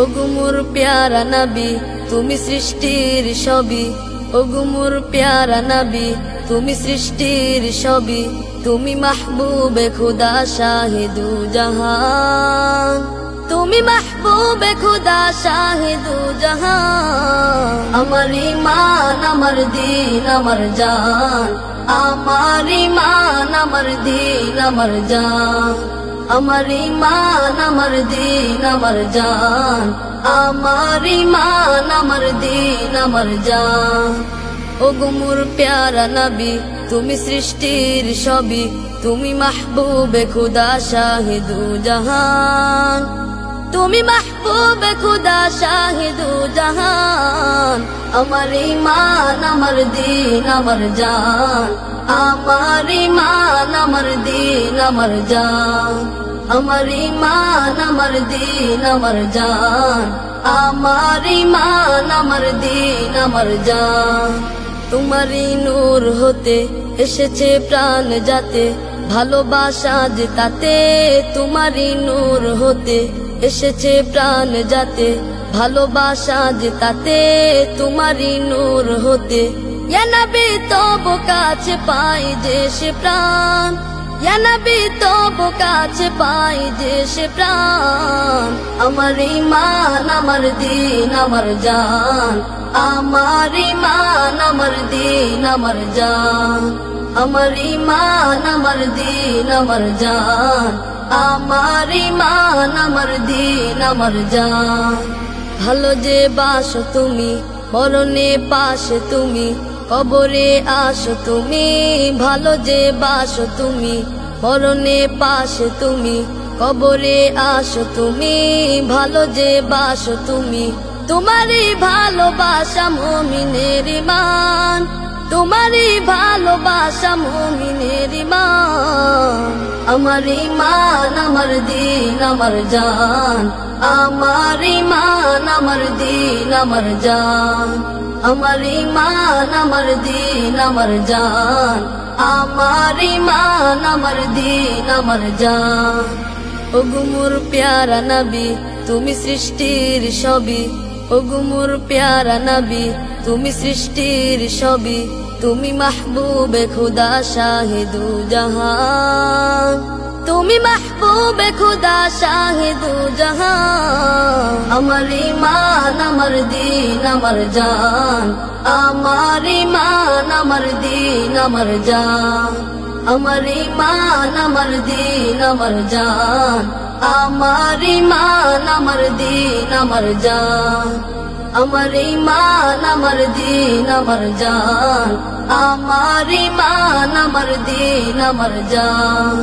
ওগো মোর প্যারা নবী তুমি সৃষ্টির সবই, ওগো মোর প্যারা নবী তুমি সৃষ্টির সবই, তুমি মাহবুবে খুদা শাহিদু জাহান, তুমি মাহবুবে খুদা শাহিদু জাহান। আমার ঈমান আমার দিন আমার জান, আমার ঈমান আমার দিন আমার জান, আমার ঈমান আমার দিন আমার জান, আমার ঈমান আমার দিন আমার জান। ওগো মোর প্যারা নবী তুমি সৃষ্টির সবই, তুমি মাহবুবে খুদা শাহিদু জাহান, তুমি মাহবুবে খুদা শাহিদু জাহান। আমার ঈমান আমার দিন আমার জান, আমার ঈমান আমার দিন আমার জান, আমার ঈমান আমার দিন আমার জান, আমার ঈমান আমার দিন আমার জান। তোমারই নূর হতে এসেছে প্রাণ যাতে, ভালোবাসা যে তাতে, তোমারই নূর হতে এসেছে প্রাণ যাতে, ভালোবাসা যে তাতে, তোমারই নূর হতে। ইয়া নবী তব কাছে পাই যে সে প্রাণ, ইয়া নবী তব কাছে পাই যে সে প্রাণ। আমার ঈমান আমার দিন আমার জান, আমার ঈমান আমার দিন আমার জান, আমার ঈমান আমার দিন আমার জান, আমার ঈমান আমার দিন আমার জান। ভালো যে বাসো তুমি মরণে পাশে তুমি, কবরে আসো তুমি, ভালো যে বাসো তুমি মরণে পাশে তুমি, কবরে আসো তুমি, ভালো যে বাসো তুমি। তোমারই ভালোবাসা মুমিনের ঈমান, তোমারই ভালোবাসা মুমিনের ঈমান। আমার ঈমান আমার দিন আমার জান, আমার ঈমান আমার দিন আমার জান, আমার ঈমান আমার দিন আমার জান, আমার ঈমান আমার দিন আমার জান। ওগো মোর প্যারা নবী তুমি সৃষ্টির সবই, ওগো মোর প্যারা নবী তুমি সৃষ্টির সবই, তুমি মাহবুবে খুদা শাহিদু জাহান, তুমি মাহবুবে খুদা শাহিদু জাহান। আমার ঈমান আমার দিন আমার জান, আমার ঈমান আমার দিন আমার জান, আমার ঈমান আমার দিন আমার জান, আমার ঈমান আমার দিন আমার জান, আমার ঈমান আমার দিন আমার জান, আমার ঈমান আমার দিন আমার জান।